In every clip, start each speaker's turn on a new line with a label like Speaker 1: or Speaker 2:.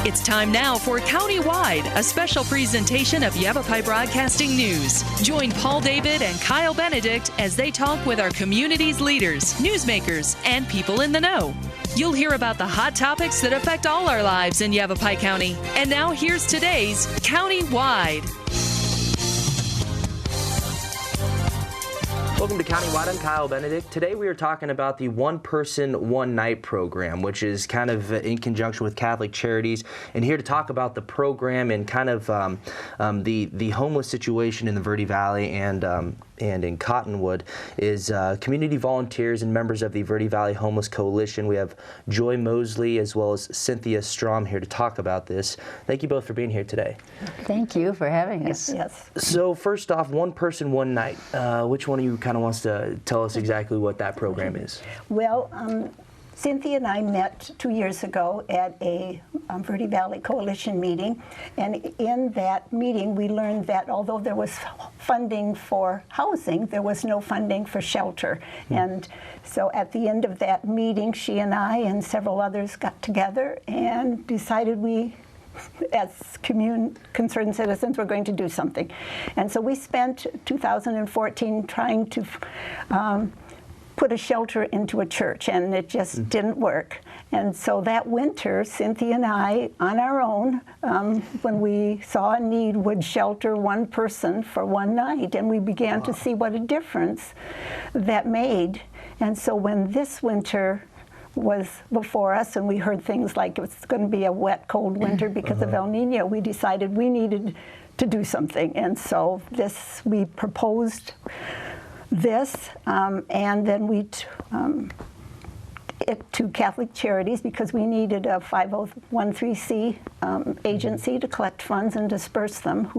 Speaker 1: It's time now for Countywide, a special presentation of Yavapai Broadcasting News. Join Paul David and Kyle Benedict as they talk with our community's leaders, newsmakers, and people in the know. You'll hear about the hot topics that affect all our lives in Yavapai County. And now here's today's Countywide.
Speaker 2: Welcome to Countywide. I'm Kyle Benedict. Today we are talking about the One Person, One Night program, which is kind of in conjunction with Catholic Charities. And here to talk about the program and kind of the homeless situation in the Verde Valley and in Cottonwood is community volunteers and members of the Verde Valley Homeless Coalition. We have Joy Mosley as well as Cynthia Strom here to talk about this. Thank you both for being here today.
Speaker 3: Thank you for having us.
Speaker 4: Yes.
Speaker 2: So first off, One Person, One Night. Which one of you kind of wants to tell us exactly what that program is?
Speaker 4: Well, Cynthia and I met 2 years ago at a Verde Valley Coalition meeting, and in that meeting we learned that although there was funding for housing, there was no funding for shelter. And so at the end of that meeting, she and I and several others got together and decided we, as concerned citizens, were going to do something. And so we spent 2014 trying to put a shelter into a church, and it just didn't work. And so that winter, Cynthia and I, on our own, when we saw a need, would shelter one person for one night, and we began to see what a difference that made. And so when this winter was before us and we heard things like it was going to be a wet, cold winter because of El Nino, we decided we needed to do something. And so we proposed this, and then we it to Catholic Charities because we needed a 5013C agency to collect funds and disperse them.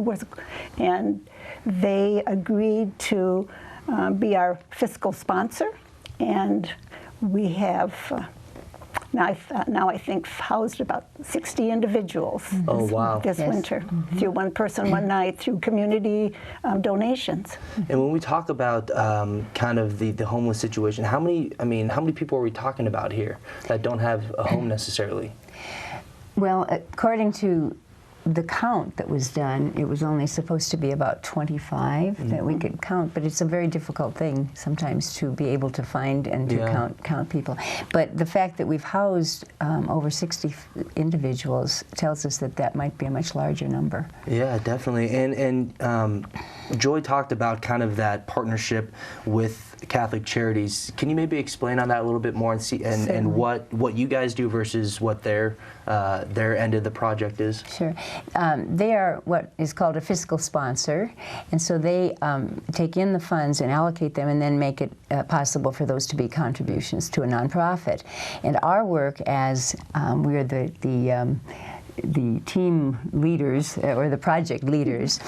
Speaker 4: And they agreed to be our fiscal sponsor, and we have now I think housed about 60 individuals this winter through One Person, One Night, through community donations.
Speaker 2: And when we talk about kind of the homeless situation, how many people are we talking about here that don't have a home necessarily?
Speaker 3: Well, according to the count that was done, it was only supposed to be about 25 that we could count, but it's a very difficult thing sometimes to be able to find and to count people. But the fact that we've housed over 60 individuals tells us that that might be a much larger number. Yeah,
Speaker 2: definitely. And Joy talked about kind of that partnership with Catholic Charities. Can you maybe explain on that a little bit more and what you guys do versus what their end of the project is?
Speaker 3: Sure. They are what is called a fiscal sponsor, and so they take in the funds and allocate them and then make it possible for those to be contributions to a nonprofit. And our work as we are the team leaders or the project leaders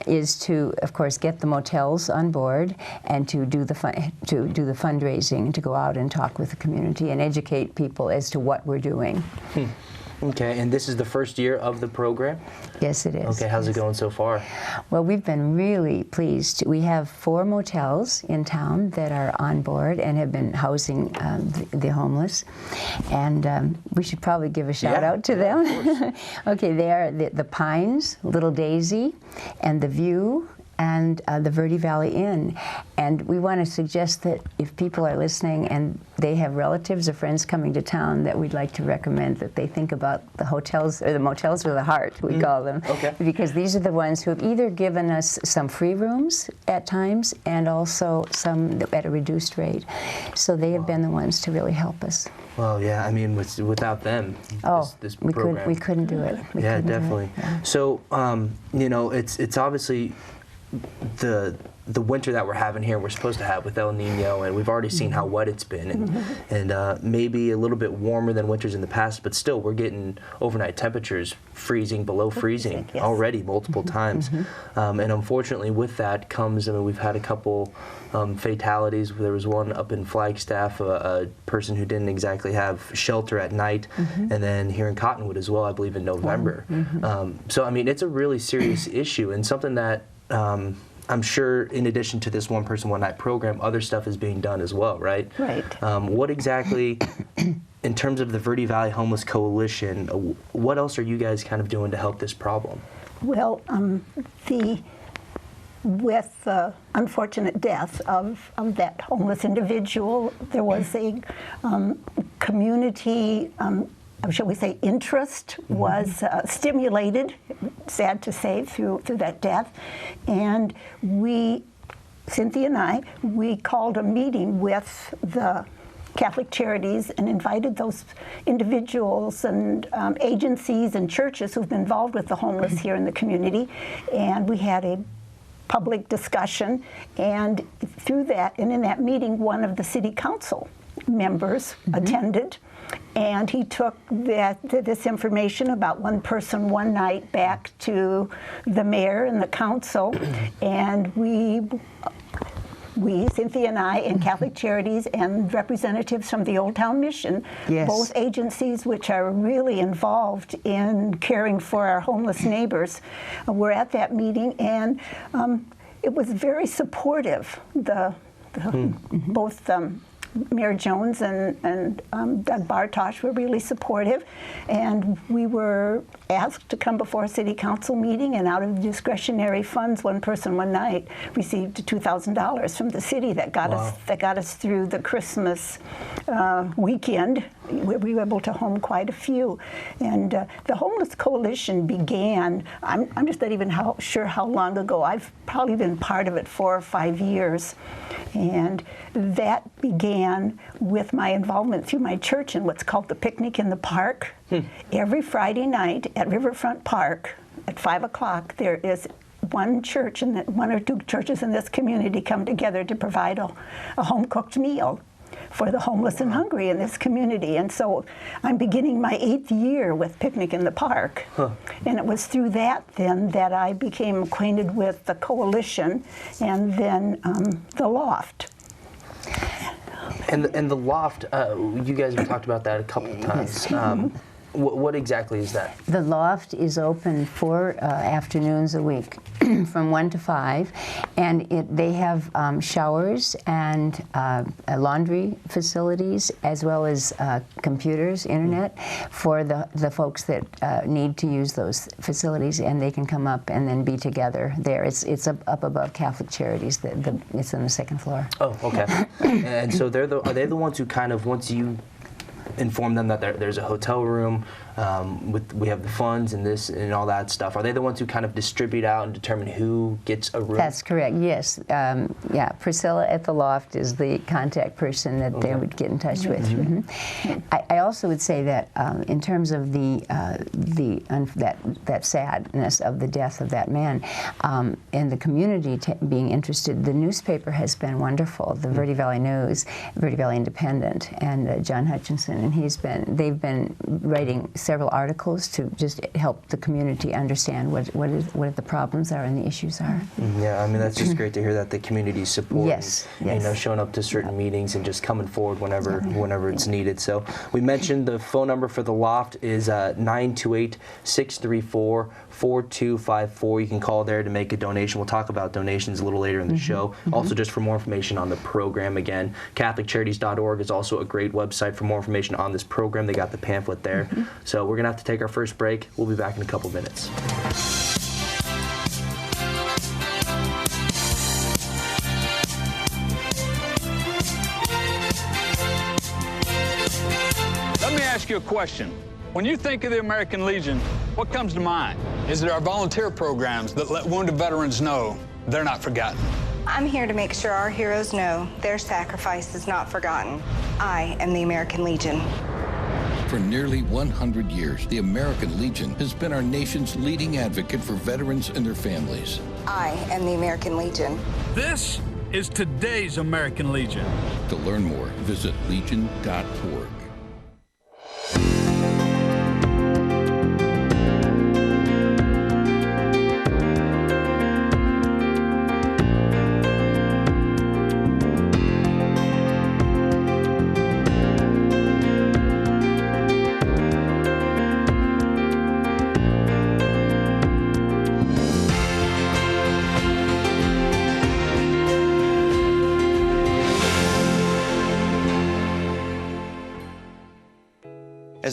Speaker 3: is to, of course, get the motels on board and to do the fundraising, to go out and talk with the community and educate people as to what we're doing.
Speaker 2: Okay, and this is the first year of the program?
Speaker 3: Yes, it is.
Speaker 2: Okay, how's it going so far?
Speaker 3: Well, we've been really pleased. We have 4 motels in town that are on board and have been housing the homeless, and we should probably give a shout out to them. Okay, they are the Pines, Little Daisy, and the View, and the Verde Valley Inn. And we want to suggest that if people are listening and they have relatives or friends coming to town, that we'd like to recommend that they think about the hotels, or the motels with a heart, we call them. Okay. Because these are the ones who have either given us some free rooms at times and also some at a reduced rate. So they have been the ones to really help us.
Speaker 2: Well, yeah, I mean, without them, this program.
Speaker 3: We couldn't do it.
Speaker 2: Yeah, definitely. Yeah. So, you know, it's obviously the winter that we're having here, we're supposed to have with El Nino, and we've already seen how wet it's been, and maybe a little bit warmer than winters in the past, but still we're getting overnight temperatures freezing, below freezing already multiple times. And unfortunately with that comes, I mean, we've had a couple fatalities. There was one up in Flagstaff, a person who didn't exactly have shelter at night, and then here in Cottonwood as well, I believe in November. So I mean, it's a really serious issue, and something that I'm sure in addition to this One Person, One Night program, other stuff is being done as well, right?
Speaker 4: Right.
Speaker 2: What exactly in terms of the Verde Valley Homeless Coalition, what else are you guys kind of doing to help this problem?
Speaker 4: Well, with the unfortunate death of that homeless individual, there was a community, shall we say, interest was stimulated, sad to say, through that death. And Cynthia and I, we called a meeting with the Catholic Charities and invited those individuals and agencies and churches who've been involved with the homeless here in the community. And we had a public discussion, and through that, and in that meeting, one of the city council members attended, and he took this information about one person, one night back to the mayor and the council, and we, Cynthia and I, and Catholic Charities and representatives from the Old Town Mission,
Speaker 3: yes,
Speaker 4: both agencies which are really involved in caring for our homeless neighbors, were at that meeting, and it was very supportive. Both Mayor Jones and Doug Bartosh were really supportive, and we were asked to come before a city council meeting, and out of discretionary funds, one person, one night received $2,000 from the city that got us through the Christmas weekend. We were able to home quite a few, and the Homeless Coalition began. I'm just not even sure how long ago. I've probably been part of it 4 or 5 years, and that began with my involvement through my church in what's called the Picnic in the Park. Every Friday night at Riverfront Park at 5 o'clock, there is one church, and one or two churches in this community come together to provide a home-cooked meal for the homeless and hungry in this community. And so I'm beginning my 8th year with Picnic in the Park. And it was through that then that I became acquainted with the coalition and then the Loft.
Speaker 2: And the Loft, you guys have talked about that a couple of times. What exactly is that?
Speaker 3: The Loft is open 4 afternoons a week from 1 to 5, and they have showers and laundry facilities, as well as computers, internet, for the folks that need to use those facilities, and they can come up and then be together there. It's up above Catholic Charities. It's on the 2nd floor.
Speaker 2: Oh, okay. And so are they the ones who kind of, once you inform them that there's a hotel room, we have the funds and this and all that stuff, are they the ones who kind of distribute out and determine who gets a room?
Speaker 3: That's correct, yes. Yeah, Priscilla at the Loft is the contact person that they would get in touch with. I also would say that in terms of that sadness of the death of that man, and the community being interested, the newspaper has been wonderful. The Verde Valley News, Verde Valley Independent, and John Hutchinson, and they've been writing several articles to just help the community understand what the problems are and the issues are.
Speaker 2: Yeah, I mean, that's just great to hear that the community supports.
Speaker 3: Yes.
Speaker 2: You know, showing up to certain meetings and just coming forward whenever it's needed. So we mentioned the phone number for the Loft is 928-634-4254. You can call there to make a donation. We'll talk about donations a little later in the show. Also, just for more information on the program, again, CatholicCharities.org is also a great website for more information on this program. They got the pamphlet there. So we're going to have to take our first break. We'll be back in a couple minutes.
Speaker 5: Let me ask you a question. When you think of the American Legion, what comes to mind? Is it our volunteer programs that let wounded veterans know they're not forgotten?
Speaker 6: I'm here to make sure our heroes know their sacrifice is not forgotten. I am the American Legion.
Speaker 7: For nearly 100 years, the American Legion has been our nation's leading advocate for veterans and their families.
Speaker 6: I am the American Legion.
Speaker 5: This is today's American Legion.
Speaker 7: To learn more, visit legion.org.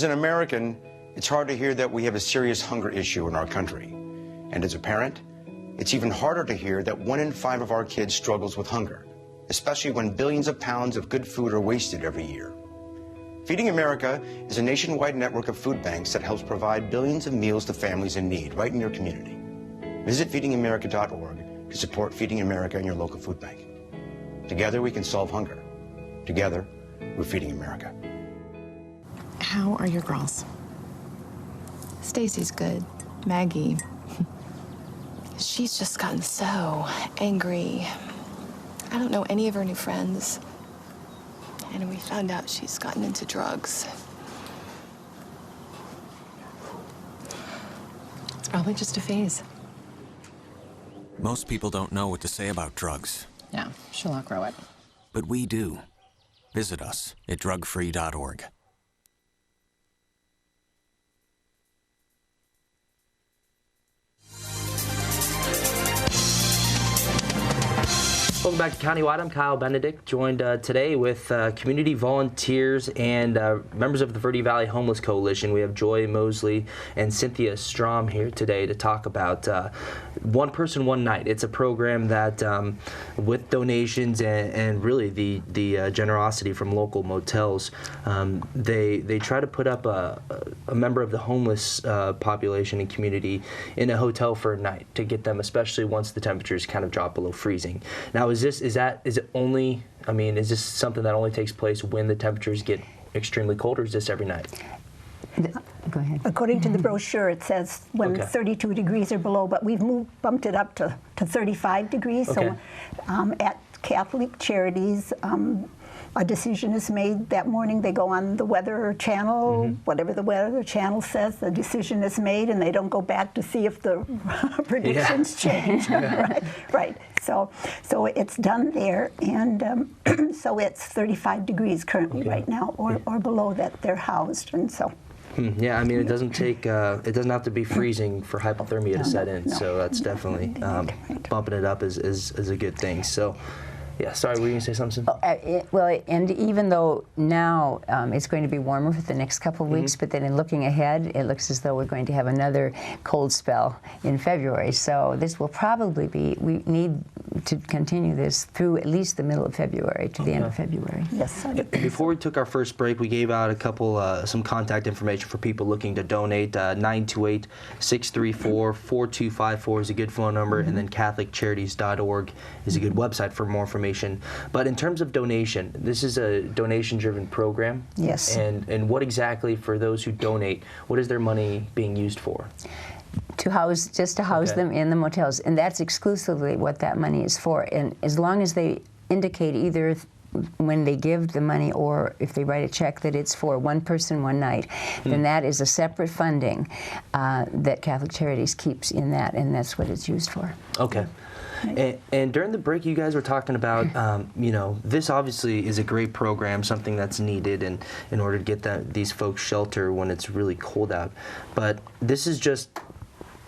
Speaker 8: As an American, it's hard to hear that we have a serious hunger issue in our country. And as a parent, it's even harder to hear that 1 in 5 of our kids struggles with hunger, especially when billions of pounds of good food are wasted every year. Feeding America is a nationwide network of food banks that helps provide billions of meals to families in need right in your community. Visit feedingamerica.org to support Feeding America and your local food bank. Together we can solve hunger. Together, we're Feeding America.
Speaker 9: How are your girls? Stacy's good. Maggie, she's just gotten so angry. I don't know any of her new friends. And we found out she's gotten into drugs. It's probably just a phase.
Speaker 10: Most people don't know what to say about drugs.
Speaker 9: Yeah, she'll outgrow it.
Speaker 10: But we do. Visit us at drugfree.org.
Speaker 2: Welcome back to Countywide. I'm Kyle Benedict, joined today with community volunteers and members of the Verde Valley Homeless Coalition. We have Joy Mosley and Cynthia Strom here today to talk about One Person, One Night. It's a program that, with donations and really the generosity from local motels, they try to put up a member of the homeless population and community in a hotel for a night to get them, especially once the temperatures kind of drop below freezing. Now, is this only something that only takes place when the temperatures get extremely cold, or is this every night?
Speaker 3: Go ahead.
Speaker 4: According to the brochure, it says when
Speaker 2: Okay.
Speaker 4: 32 degrees or below, but we've bumped it up to 35 degrees.
Speaker 2: Okay.
Speaker 4: So at Catholic Charities, a decision is made that morning. They go on the weather channel, whatever the weather channel says, the decision is made, and they don't go back to see if the predictions change. Right. So it's done there, and so it's 35 degrees currently right now, or below that they're housed, and so.
Speaker 2: Yeah, I mean, it doesn't take, it doesn't have to be freezing for hypothermia to set in, so that's definitely, bumping it up is a good thing. So, yeah, sorry, were you going to say something?
Speaker 3: Well, and even though now it's going to be warmer for the next couple of weeks, but then in looking ahead, it looks as though we're going to have another cold spell in February. So this will probably be, we need to continue this through at least the middle of February to the end of February.
Speaker 4: Yes.
Speaker 2: Before we took our first break, we gave out a couple, some contact information for people looking to donate. 928-634-4254 is a good phone number, and then CatholicCharities.org is a good website for more information. But in terms of donation, this is a donation-driven program.
Speaker 4: Yes.
Speaker 2: And what exactly, for those who donate, what is their money being used for?
Speaker 3: To house them in the motels, and that's exclusively what that money is for. And as long as they indicate either when they give the money or if they write a check that it's for one person, one night, then that is a separate funding that Catholic Charities keeps in that, and that's what it's used for.
Speaker 2: Okay. And during the break, you guys were talking about, this obviously is a great program, something that's needed in order to get these folks shelter when it's really cold out. But this is just,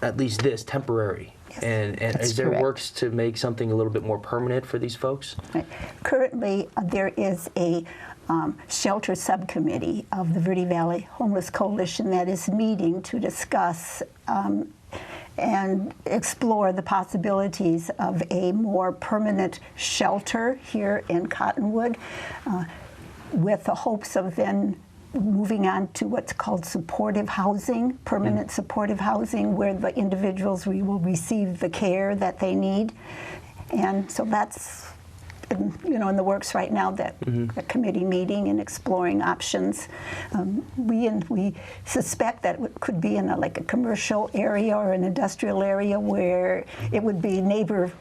Speaker 2: at least this, temporary. Yes. And is there works to make something a little bit more permanent for these folks?
Speaker 4: Right. Currently, there is a shelter subcommittee of the Verde Valley Homeless Coalition that is meeting to discuss and explore the possibilities of a more permanent shelter here in Cottonwood, with the hopes of then moving on to what's called supportive housing, permanent supportive housing, where the individuals will receive the care that they need. And so that's in the works right now, that a committee meeting and exploring options. We suspect that it could be in a commercial area or an industrial area where it would be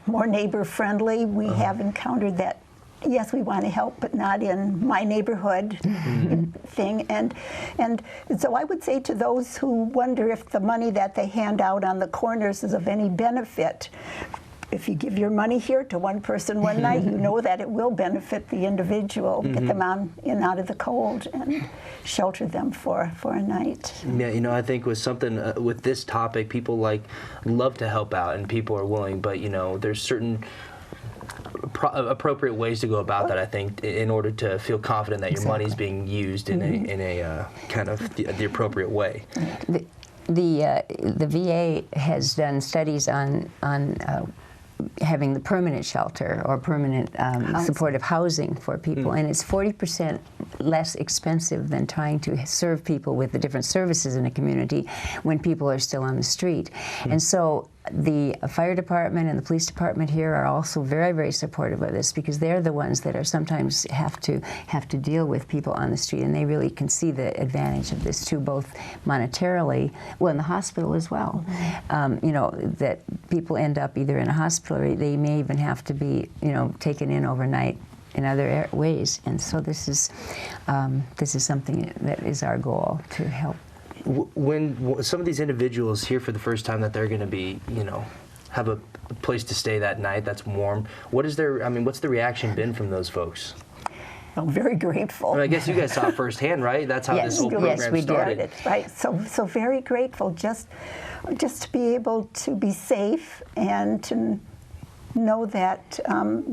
Speaker 4: more neighbor friendly. We have encountered that. Yes, we want to help, but not in my neighborhood thing. And so I would say to those who wonder if the money that they hand out on the corners is of any benefit, if you give your money here to one person one night, you know that it will benefit the individual, get them out of the cold and shelter them for a night.
Speaker 2: Yeah, I think with something, with this topic, people love to help out and people are willing, but there's certain appropriate ways to go about that, I think, in order to feel confident that your money's being used in a kind of the appropriate way.
Speaker 3: The VA has done studies on having the permanent shelter or permanent supportive housing for people, and it's 40% less expensive than trying to serve people with the different services in a community when people are still on the street. And so the fire department and the police department here are also very, very supportive of this, because they're the ones that are sometimes have to deal with people on the street, and they really can see the advantage of this too, both monetarily, well, in the hospital as well. You know, that people end up either in a hospital or they may even have to be, you know, taken in overnight in other ways. And so this is something that is our goal, to help.
Speaker 2: When some of these individuals hear for the first time that they're going to be, you know, have a place to stay that night that's warm, what's the reaction been from those folks?
Speaker 4: I'm very grateful.
Speaker 2: I mean, I guess you guys saw it firsthand, right? That's how this whole program started.
Speaker 4: Did. Right. So very grateful just to be able to be safe and to know that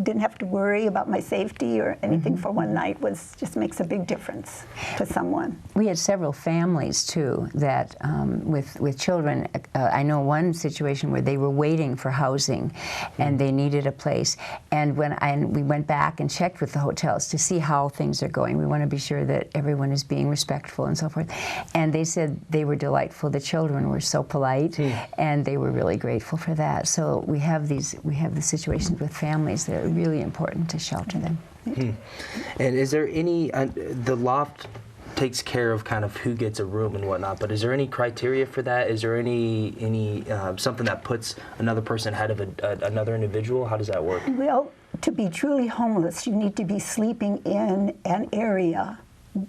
Speaker 4: didn't have to worry about my safety or anything for one night just makes a big difference to someone.
Speaker 3: We had several families too that with children. I know one situation where they were waiting for housing and they needed a place, and we went back and checked with the hotels to see how things are going. We want to be sure that everyone is being respectful and so forth, and they said they were delightful. The children were so polite and they were really grateful for that. So we have the situations with families that are really important to shelter them.
Speaker 2: And is there any, the loft takes care of kind of who gets a room and whatnot, but is there any criteria for that? Is there any something that puts another person ahead of another individual? How does that work?
Speaker 4: Well, to be truly homeless, you need to be sleeping in an area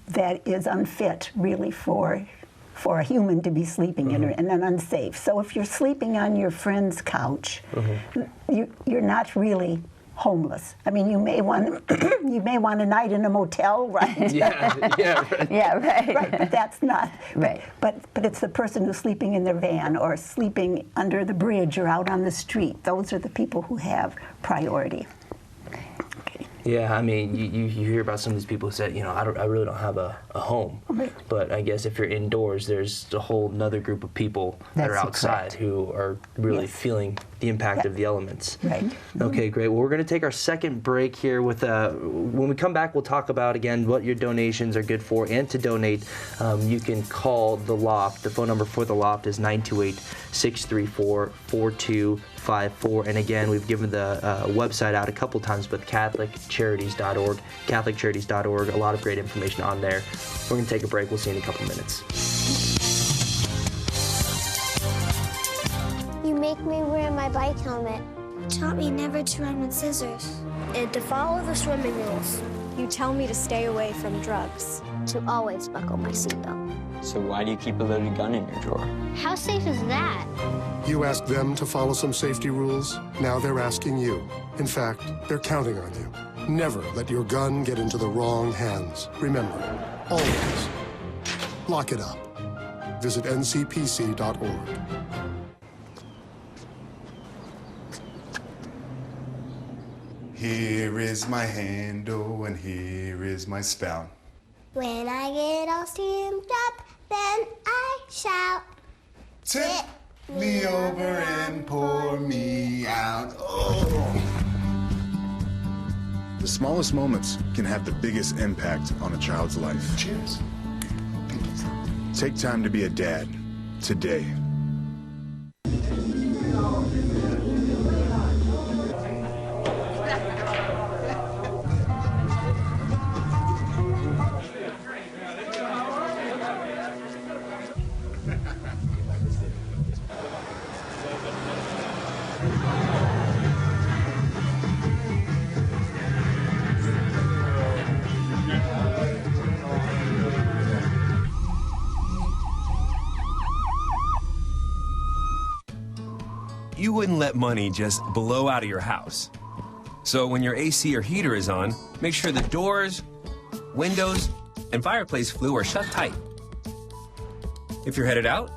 Speaker 4: that is unfit really for a human to be sleeping in, and then unsafe. So if you're sleeping on your friend's couch, you're not really homeless. I mean, you may want a night in a motel, right?
Speaker 2: Right.
Speaker 3: Yeah, right.
Speaker 4: Right, but that's not.
Speaker 3: Right.
Speaker 4: But it's the person who's sleeping in their van or sleeping under the bridge or out on the street. Those are the people who have priority.
Speaker 2: Yeah, I mean, you hear about some of these people who said, you know, I really don't have a home. But I guess if you're indoors, there's a whole nother group of people that are outside who are really feeling the impact of the elements.
Speaker 4: Right.
Speaker 2: Okay, great. Well, we're going to take our second break here. When we come back, we'll talk about, again, what your donations are good for. And to donate, you can call the Loft. The phone number for the Loft is 928-634-4254. And again, we've given the website out a couple times, but CatholicCharities.org, CatholicCharities.org. A lot of great information on there. We're going to take a break. We'll see you in a couple minutes.
Speaker 11: You make me wear my bike helmet. You taught me never to run with scissors. And to follow the swimming rules.
Speaker 12: You tell me to stay away from drugs.
Speaker 11: To always buckle my seatbelt.
Speaker 13: So why do you keep a loaded gun in your drawer?
Speaker 11: How safe is that?
Speaker 14: You asked them to follow some safety rules. Now they're asking you. In fact, they're counting on you. Never let your gun get into the wrong hands. Remember, always lock it up. Visit ncpc.org.
Speaker 15: Here is my handle and here is my spout.
Speaker 11: When I get all steamed up, then I shout.
Speaker 15: Tip me over and pour me out. Oh.
Speaker 16: The smallest moments can have the biggest impact on a child's life.
Speaker 15: Cheers.
Speaker 16: Take time to be a dad today.
Speaker 17: You wouldn't let money just blow out of your house. So when your AC or heater is on, make sure the doors, windows, and fireplace flue are shut tight. If you're headed out,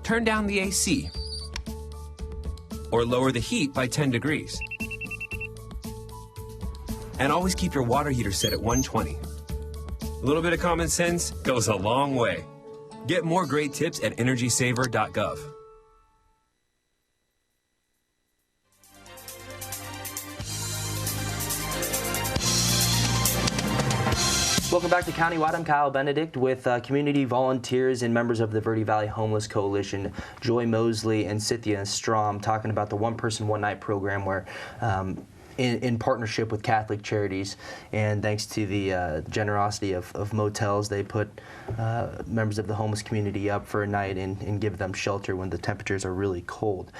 Speaker 17: turn down the AC or lower the heat by 10 degrees. And always keep your water heater set at 120. A little bit of common sense goes a long way. Get more great tips at energysaver.gov.
Speaker 2: Welcome back to Countywide. I'm Kyle Benedict with community volunteers and members of the Verde Valley Homeless Coalition, Joy Mosley and Cynthia Strom, talking about the One Person, One Night program where in partnership with Catholic Charities, and thanks to the generosity of motels, they put members of the homeless community up for a night and give them shelter when the temperatures are really cold.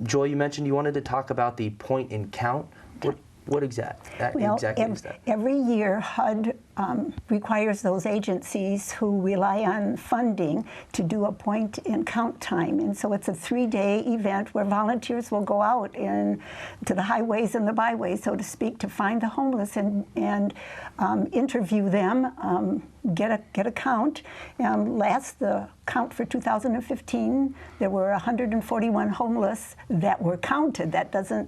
Speaker 2: Joy, you mentioned you wanted to talk about the point and count. What exactly is that?
Speaker 4: Every year, HUD requires those agencies who rely on funding to do a point and count time. And so it's a 3-day event where volunteers will go out to the highways and the byways, so to speak, to find the homeless and interview them, get a count. The count for 2015, there were 141 homeless that were counted. That doesn't,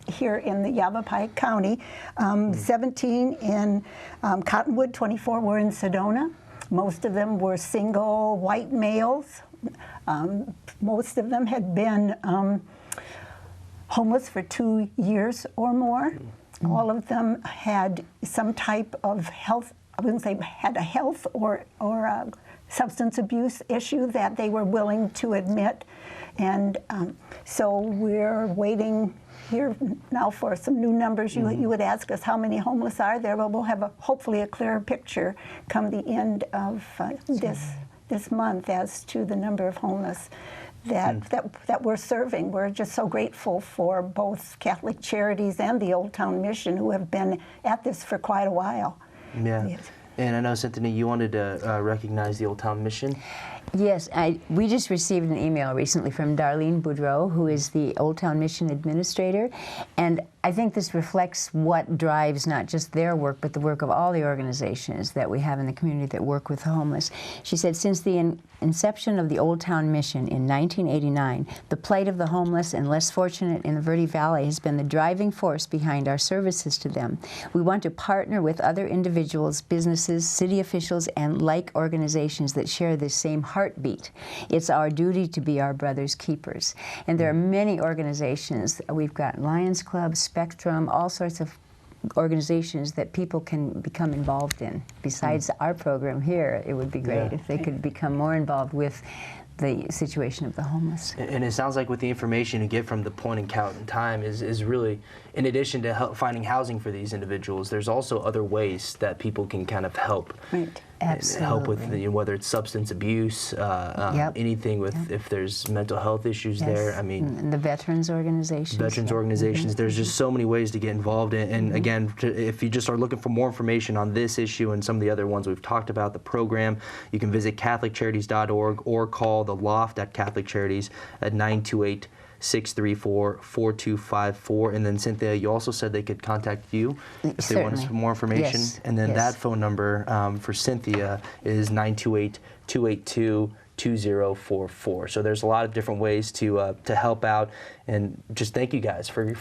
Speaker 4: here in the Yavapai County, 17 in Cottonwood, 24 were in Sedona. Most of them were single white males. Most of them had been homeless for 2 years or more. All of them had some type of health, I wouldn't say had a health or a substance abuse issue that they were willing to admit. And so we're waiting here now for some new numbers. You would ask us how many homeless are there. Well, we'll have hopefully a clearer picture come the end of this month as to the number of homeless that we're serving. We're just so grateful for both Catholic Charities and the Old Town Mission, who have been at this for quite a while.
Speaker 2: Yeah.
Speaker 4: Yes.
Speaker 2: And I know, Cynthia, you wanted to recognize the Old Town Mission.
Speaker 3: Yes, we just received an email recently from Darlene Boudreau, who is the Old Town Mission Administrator, and I think this reflects what drives not just their work, but the work of all the organizations that we have in the community that work with the homeless. She said, since the inception of the Old Town Mission in 1989, the plight of the homeless and less fortunate in the Verde Valley has been the driving force behind our services to them. We want to partner with other individuals, businesses, city officials, and like organizations that share the same heartbeat. It's our duty to be our brother's keepers. And there are many organizations. We've got Lions Club, Spectrum, all sorts of organizations that people can become involved in. Besides our program here, it would be great if they could become more involved with the situation of the homeless.
Speaker 2: And it sounds like with the information you get from the point and count and time is really, in addition to finding housing for these individuals, there's also other ways that people can kind of help.
Speaker 4: Right.
Speaker 3: Absolutely.
Speaker 2: Help with whether it's substance abuse, anything with if there's mental health issues there. I mean,
Speaker 3: and the veterans organizations.
Speaker 2: There's just so many ways to get involved in. And again, if you just are looking for more information on this issue and some of the other ones we've talked about, the program, you can visit CatholicCharities.org or call the Loft at Catholic Charities at 928-634-4254. And then, Cynthia, you also said they could contact you if they wanted some more information.
Speaker 3: Yes.
Speaker 2: And then that phone number for Cynthia is 928-282-2044. So there's a lot of different ways to help out. And just thank you guys for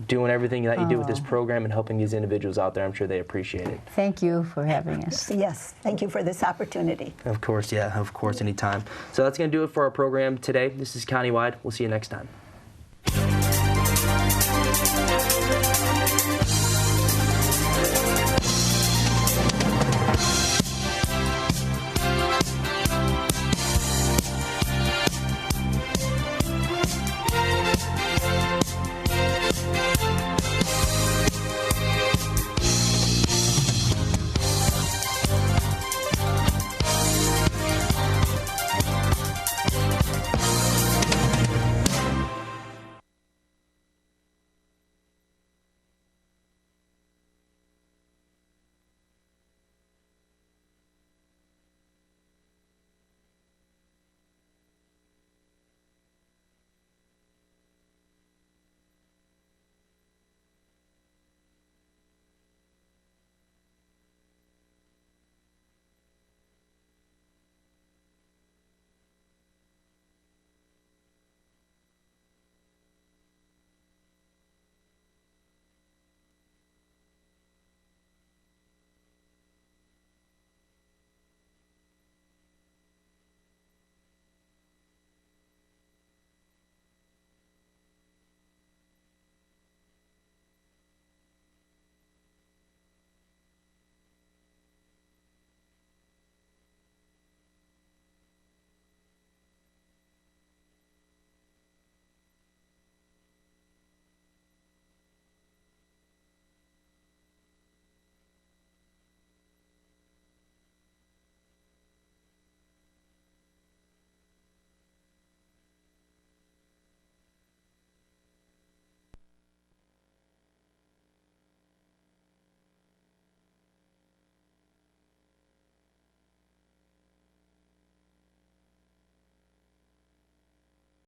Speaker 2: doing everything that you do with this program and helping these individuals out there. I'm sure they appreciate it.
Speaker 3: Thank you for having us.
Speaker 4: Yes, thank you for this opportunity.
Speaker 2: Of course, anytime. So that's going to do it for our program today. This is Countywide. We'll see you next time.